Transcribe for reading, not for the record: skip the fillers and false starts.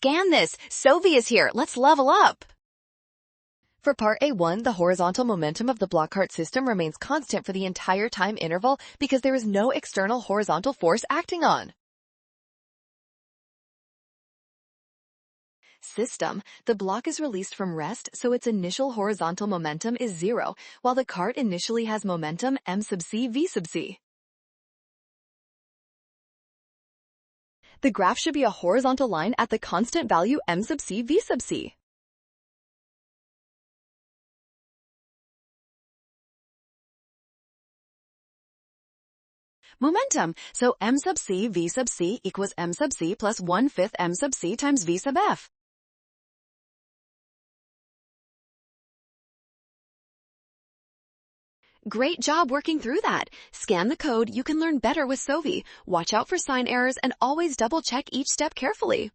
Scan this! Sovi is here! Let's level up! For part A1, the horizontal momentum of the block cart system remains constant for the entire time interval because there is no external horizontal force acting on. System. The block is released from rest, so its initial horizontal momentum is 0, while the cart initially has momentum m sub c v sub c. The graph should be a horizontal line at the constant value m sub c v sub c. Momentum. So m sub c v sub c equals m sub c plus 1/5 m sub c times v sub f. Great job working through that. Scan the code. You can learn better with Sovi. Watch out for sign errors and always double check each step carefully.